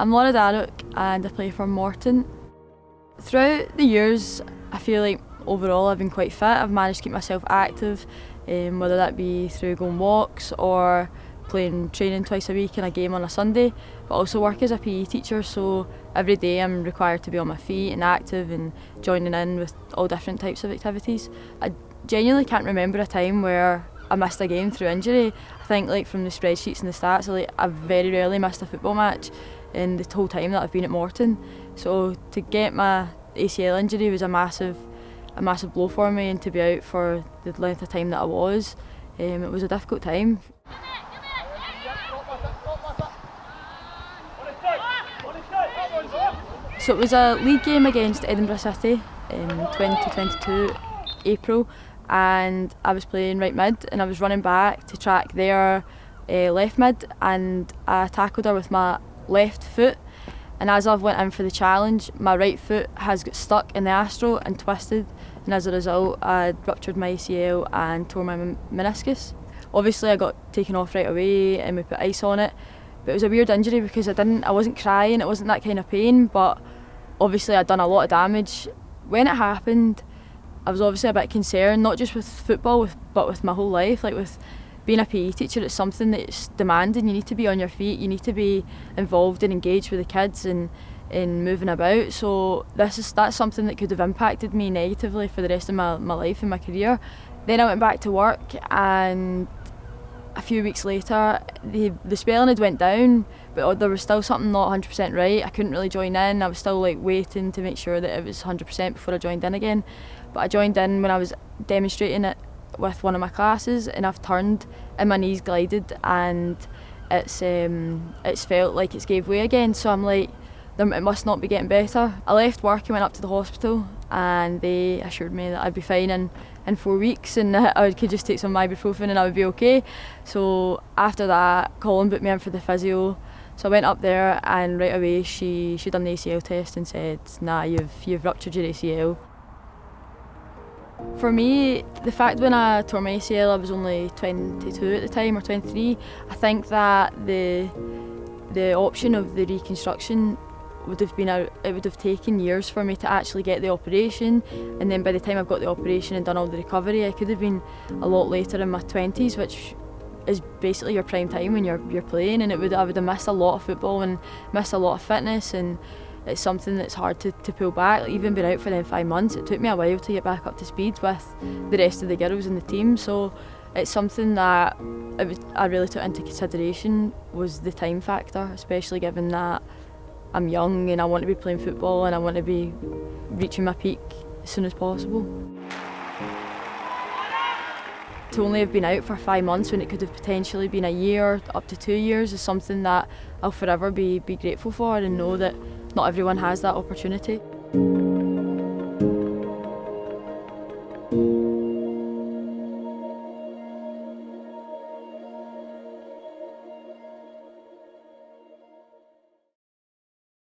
I'm Laura Darroch and I play for Morton. Throughout the years, I feel like overall I've been quite fit. I've managed to keep myself active, whether that be through going walks or playing training twice a week and a game on a Sunday, but also work as a PE teacher, so every day I'm required to be on my feet and active and joining in with all different types of activities. I genuinely can't remember a time where I missed a game through injury. I think like from the spreadsheets and the stats, I've very rarely missed a football match in the whole time that I've been at Morton. So to get my ACL injury was a massive blow for me, and to be out for the length of time that I was, it was a difficult time. So it was a league game against Edinburgh City in 2022 April, and I was playing right mid and I was running back to track their left mid, and I tackled her with my left foot, and as I went in for the challenge, my right foot has got stuck in the astro and twisted, and as a result I ruptured my ACL and tore my meniscus. Obviously I got taken off right away and we put ice on it, but it was a weird injury because I wasn't crying, it wasn't that kind of pain, but obviously I'd done a lot of damage. When it happened, I was obviously a bit concerned, not just with football but with my whole life. Like with being a PE teacher, it's something that's demanding. You need to be on your feet, you need to be involved and engaged with the kids and moving about. So that's something that could have impacted me negatively for the rest of my life and my career. Then I went back to work, and a few weeks later the spelling had went down, but there was still something not 100% right. I couldn't really join in. I was still waiting to make sure that it was 100% before I joined in again. But I joined in when I was demonstrating it with one of my classes, and I've turned and my knees glided, and it's felt like it's gave way again. So I'm like, it must not be getting better. I left work and went up to the hospital, and they assured me that I'd be fine in 4 weeks, and I could just take some ibuprofen and I would be okay. So after that, Colin booked me in for the physio. So I went up there, and right away she done the ACL test and said, nah, you've ruptured your ACL. For me, the fact when I tore my ACL, I was only 22 at the time, or 23. I think that the option of the reconstruction would have taken years for me to actually get the operation, and then by the time I've got the operation and done all the recovery, I could have been a lot later in my 20s, which is basically your prime time when you're playing, and I would have missed a lot of football and missed a lot of fitness, and it's something that's hard to pull back. Even being out for them 5 months, it took me a while to get back up to speed with the rest of the girls in the team. So it's something that I really took into consideration, was the time factor, especially given that I'm young and I want to be playing football and I want to be reaching my peak as soon as possible. To only have been out for 5 months when it could have potentially been a year, up to 2 years, is something that I'll forever be grateful for, and know that not everyone has that opportunity.